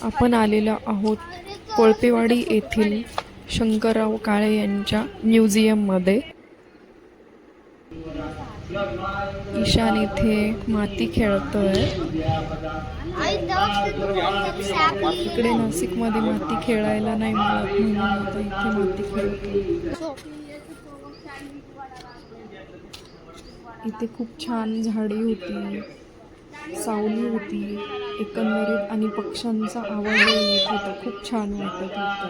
आपण आलेलो आहोत कोळपेवाडी येथील शंकरराव काळे यांच्या म्युझियममध्ये। ईशान इथे माती खेळतोय। इकडे नाशिकमध्ये माती खेळायला नाही मिळत म्हणून आता इथे माती खेळतो। इथे खूप छान झाडी होती, सावली होती एकंदरीत, आणि पक्ष्यांचा आवाज येत होता। खूप छान वाटत होतं।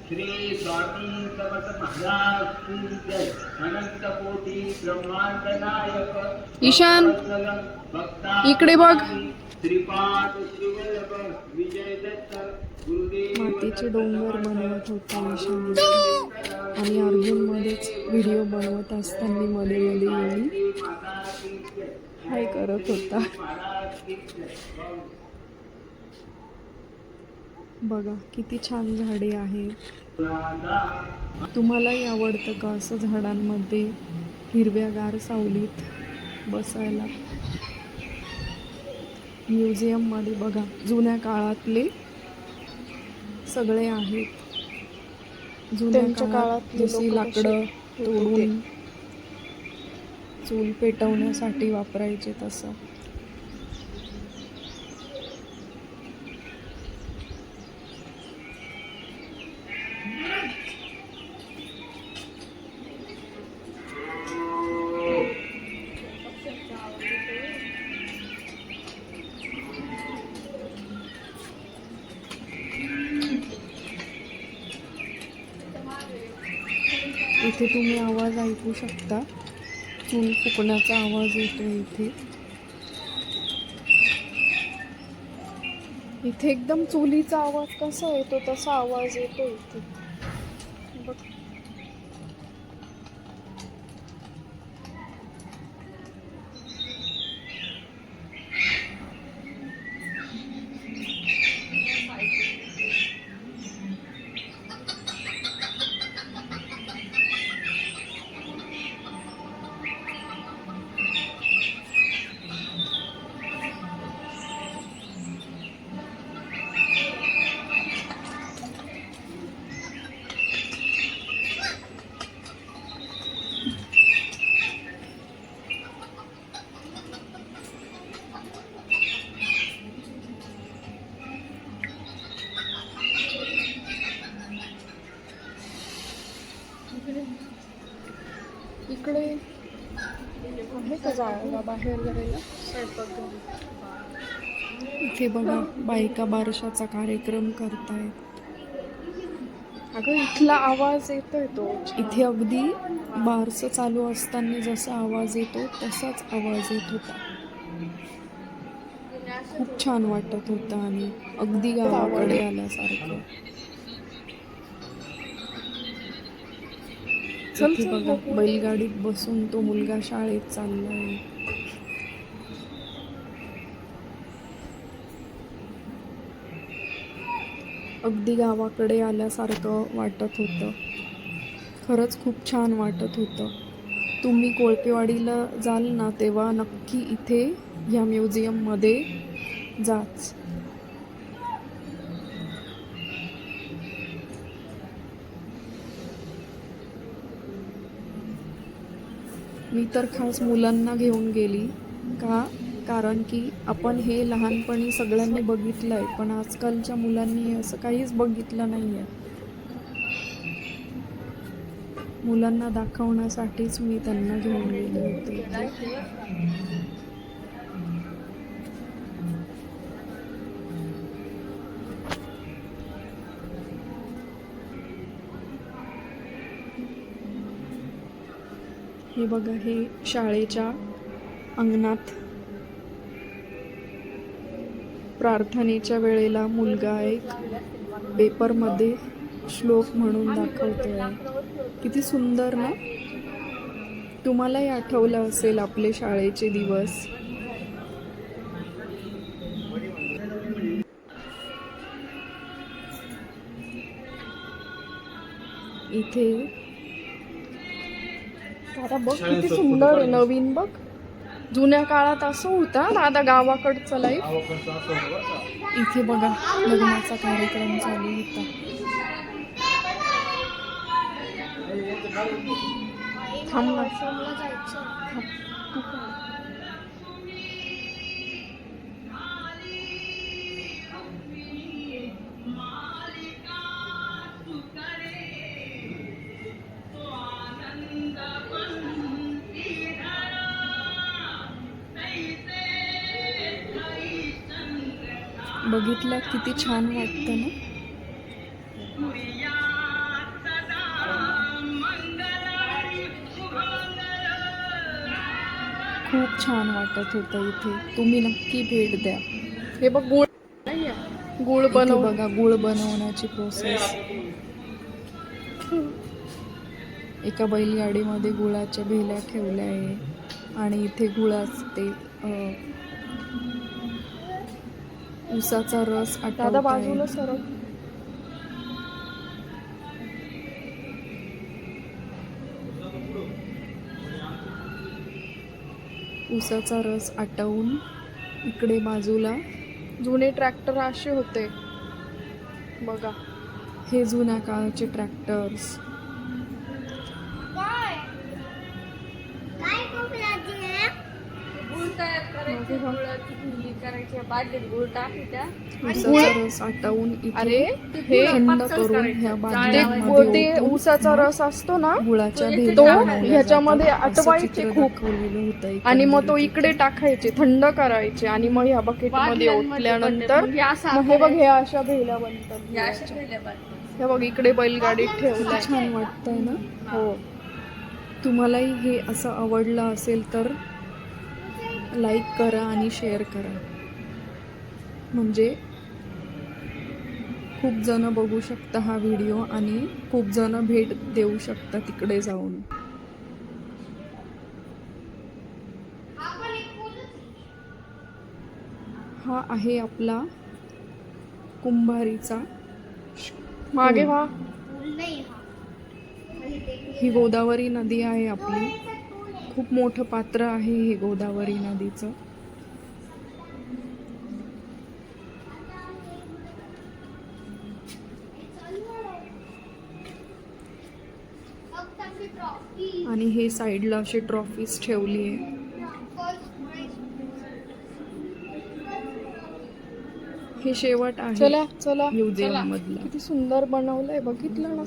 श्री स्वामी समर्थ महाराज की जय। अनंत कोटी ब्रह्मांड नायक ईशान इकडे बघ। श्रीपाद श्रीवल्लभ विजय दत्त गुरुदेव मातीचे डोंगर बनवत होता ईशान, आणि अर्जुन मध्येच व्हिडिओ बनवत असताना मध्ये मध्ये येऊन हाय करत होता। बघा किती छान झाडे आहे। तुम्हालाही आवडतं का असं झाडांमध्ये हिरव्यागार सावलीत बसायला? म्युझियम मध्ये बघा जुन्या काळातले सगळे आहेत। जुन्या काळात जशी लाकडं तोडून चूल पेटवण्यासाठी वापरायचे तसं। इथे तुम्ही आवाज ऐकू शकता, चूल फुकण्याचा आवाज येतो इथे। इथे एकदम चुलीचा आवाज कसा येतो तसा आवाज येतो इथे बघ। इकडे आहे का जागा बाहेर जायला? इथे बघा बायका बारशाचा कार्यक्रम करतायत। अगं इथला आवाज येतोय तो, इथे अगदी बारसं चालू असताना जसा आवाज येतो तसाच आवाज येत होता। खूप छान वाटत होता आणि अगदी गावाकडे आल्यासारखं। इथे बघा बैलगाडीत बसून तो मुलगा शाळेत चाललाय। अगदी गावाकडे आल्यासारखं वाटत होतं। खरंच खूप छान वाटत होतं। तुम्ही कोळपेवाडीला जाल ना तेव्हा नक्की इथे ह्या म्युझियममध्ये जाच। मी तर खास मुलांना घेऊन गेली कारण की आपण हे लहानपणी सगळ्यांनी बघितलंय, पण आजकालच्या मुलांनी असं काहीच बघितलं नाहीये। मुलांना दाखवण्यासाठीच मी त्यांना घेऊन गेले होते। हे बघा, हे शाळेच्या अंगणात प्रार्थनेच्या वेळेला मुलगा एक पेपरमध्ये श्लोक म्हणून दाखवतोय। किती सुंदर ना? तुम्हालाही आठवलं असेल आपले शाळेचे दिवस। इथे आता बघ किती सुंदर आहे, नवीन बघ। जुन्या काळात असं होतं दादा गावाकडचं लाईफ. इथे बघा लग्नाचा कार्यक्रम चालू होता. थांब ना. बघितलं किती छान वाटतं ना. खूप छान वाटत होतं इथे. तुम्ही नक्की भेट द्या. हे बघ गुळ गुळ बघा गुळ बनवण्याची प्रोसेस. एका बैलगाडीमध्ये गुळाच्या भेल्या ठेवल्या आहे आणि इथे गुळाच ते उसाचा रस दादा बाजूला सरळ. उसाचा रस आटवून इकडे बाजूला जुने ट्रॅक्टर असे होते बघा. हे जुन्या काळाचे ट्रॅक्टर्स. उसाचा रस आटवून इथे थंड करून ह्या बादलीमध्ये उसाचा रस असतो ना गुळाच्या भेल्या तो बनवल्या ह्याच्यामध्ये जातात. असं आटवायचे चित्र खूप दाखवलेलं होतं आणि मग तो एकंदरीत इकडे इथे. टाकायचे थंड करायचे आणि मग ह्या बकेट मध्ये ओतल्यानंतर मग हे बघ ह्या अशा भेल्या बनतात. हे बघ इकडे बैलगाडीत ठेवलाय. छान वाटतंय ना. हो तुम्हालाही हे असं आवडलं असेल तर लाईक करा आणि शेअर करा. म्हणजे खूप जण बघू शकता हा व्हिडिओ आणि खूप जण भेट देऊ शकता तिकडे जाऊन. हा आहे आपला कुंभारीचा मागे व्हा. ही गोदावरी नदी आहे आपली. खूप मोठं पात्र आहे हे गोदावरी नदीचं. आणि हे साईडला अशी ट्रॉफीज ठेवली आहे. हे शेवट आहे चला चला म्युझियम मधलं. किती सुंदर बनवलंय बघितलं ना.